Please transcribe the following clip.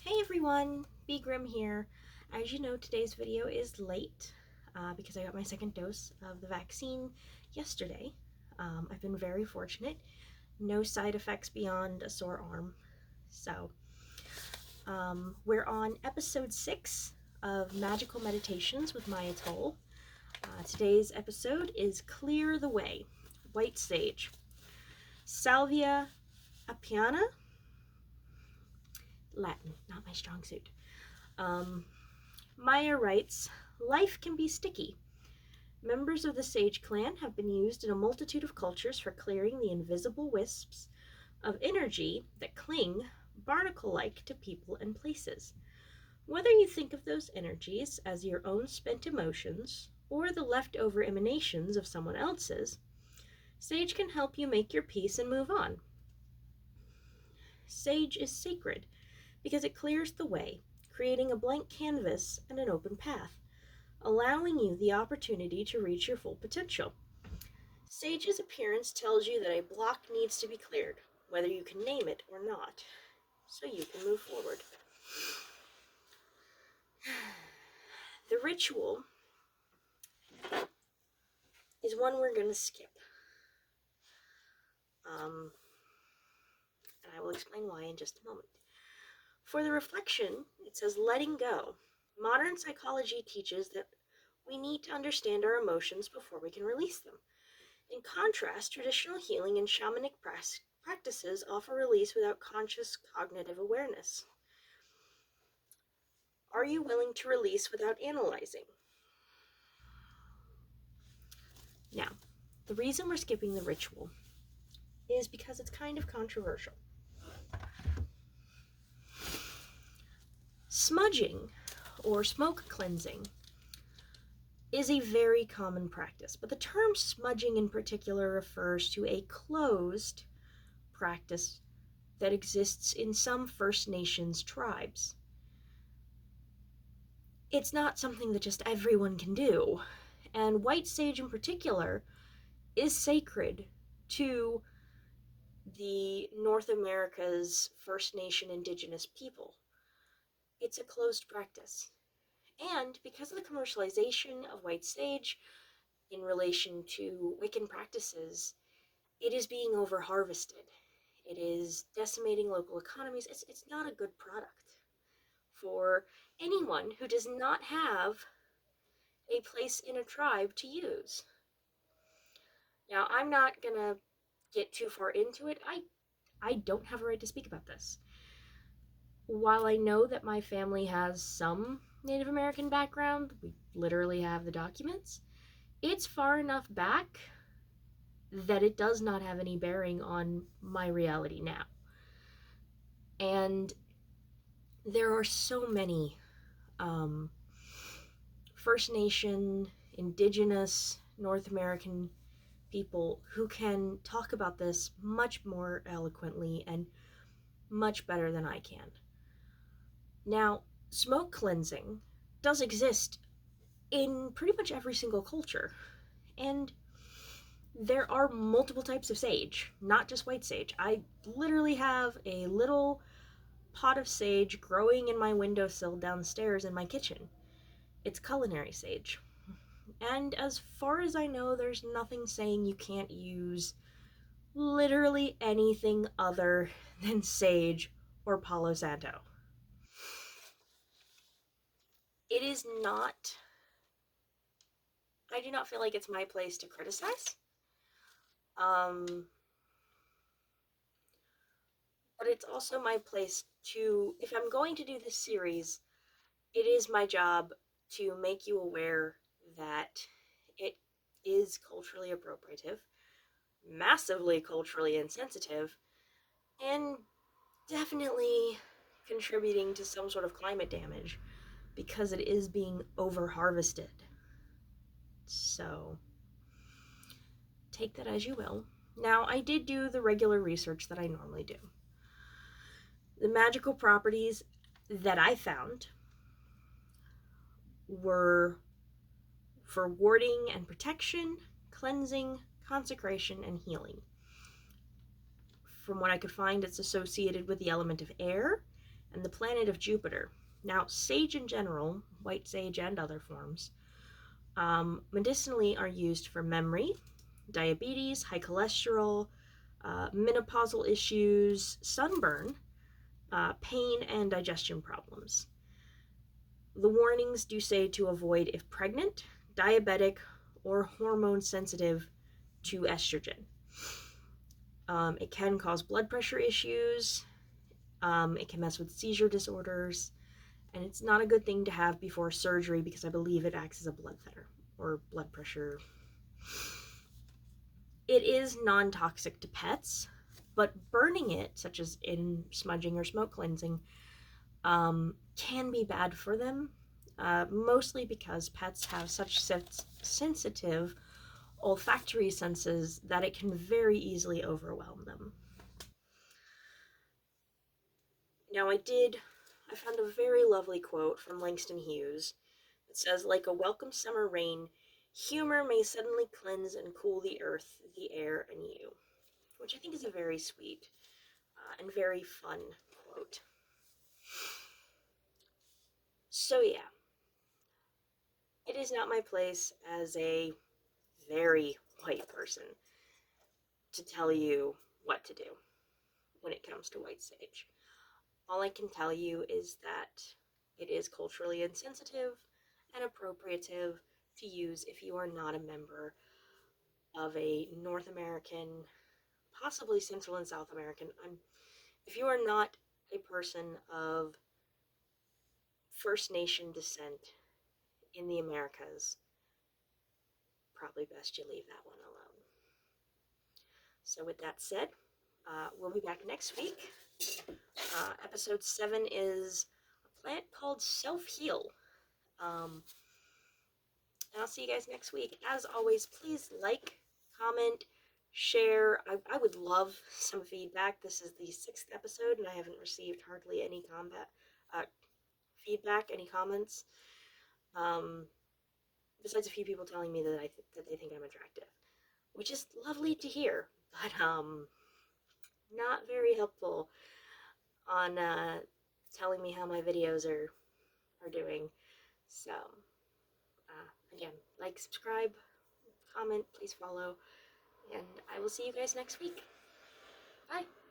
Hey everyone, Be Grim here. As you know, today's video is late because I got my second dose of the vaccine yesterday. I've been very fortunate. No side effects beyond a sore arm. So, we're on episode 6 of Magical Meditations with Maia Toll. Today's episode is Clear the Way, White Sage. Salvia apiana? Latin, not my strong suit. Maia writes, life can be sticky. Members of the sage clan have been used in a multitude of cultures for clearing the invisible wisps of energy that cling, barnacle-like, to people and places. Whether you think of those energies as your own spent emotions or the leftover emanations of someone else's, sage can help you make your peace and move on. Sage is sacred because it clears the way, creating a blank canvas and an open path, allowing you the opportunity to reach your full potential. Sage's appearance tells you that a block needs to be cleared, whether you can name it or not, so you can move forward. The ritual is one we're going to skip. And I will explain why in just a moment. For the reflection, it says letting go. Modern psychology teaches that we need to understand our emotions before we can release them. In contrast, traditional healing and shamanic practices offer release without conscious cognitive awareness. Are you willing to release without analyzing? Now, the reason we're skipping the ritual is because it's kind of controversial. Smudging, or smoke cleansing, is a very common practice, but the term smudging in particular refers to a closed practice that exists in some First Nations tribes. It's not something that just everyone can do, and white sage in particular is sacred to the North America's First Nation indigenous people. It's a closed practice. And because of the commercialization of white sage in relation to Wiccan practices, it is being over-harvested. It is decimating local economies. It's not a good product for anyone who does not have a place in a tribe to use. Now, I'm not gonna get too far into it. I don't have a right to speak about this. While I know that my family has some Native American background, we literally have the documents, it's far enough back that it does not have any bearing on my reality now. And there are so many First Nation, Indigenous, North American people who can talk about this much more eloquently and much better than I can. Now, smoke cleansing does exist in pretty much every single culture, and there are multiple types of sage, not just white sage. I literally have a little pot of sage growing in my windowsill downstairs in my kitchen. It's culinary sage. And as far as I know, there's nothing saying you can't use literally anything other than sage or Palo Santo. It is not, I do not feel like it's my place to criticize. But it's also my place to, if I'm going to do this series, it is my job to make you aware that it is culturally appropriative, massively culturally insensitive, and definitely contributing to some sort of climate damage because it is being over-harvested. So, take that as you will. Now, I did do the regular research that I normally do. The magical properties that I found were for warding and protection, cleansing, consecration, and healing. From what I could find, it's associated with the element of air and the planet of Jupiter. Now, sage in general, white sage and other forms, medicinally are used for memory, diabetes, high cholesterol, menopausal issues, sunburn, pain, and digestion problems. The warnings do say to avoid if pregnant, diabetic, or hormone sensitive to estrogen. It can cause blood pressure issues, it can mess with seizure disorders, and it's not a good thing to have before surgery because I believe it acts as a blood thinner or blood pressure. It is non toxic to pets, but burning it, such as in smudging or smoke cleansing, can be bad for them, mostly because pets have such sensitive olfactory senses that it can very easily overwhelm them. Now, I found a very lovely quote from Langston Hughes. It says, like a welcome summer rain, humor may suddenly cleanse and cool the earth, the air, and you. Which I think is a very sweet and very fun quote. So, yeah, it is not my place as a very white person to tell you what to do when it comes to white sage. All I can tell you is that it is culturally insensitive and appropriative to use if you are not a member of a North American, possibly Central and South American. If you are not a person of First Nation descent in the Americas, probably best you leave that one alone. So, with that said, we'll be back next week. Episode 7 is a plant called Self Heal. And I'll see you guys next week. As always, please like, comment, share. I would love some feedback. This is the 6th episode, and I haven't received hardly any feedback, any comments. Besides a few people telling me that that they think I'm attractive, which is lovely to hear, but not very helpful on telling me how my videos are doing. So again, like, subscribe, comment, please follow, and I will see you guys next week. Bye.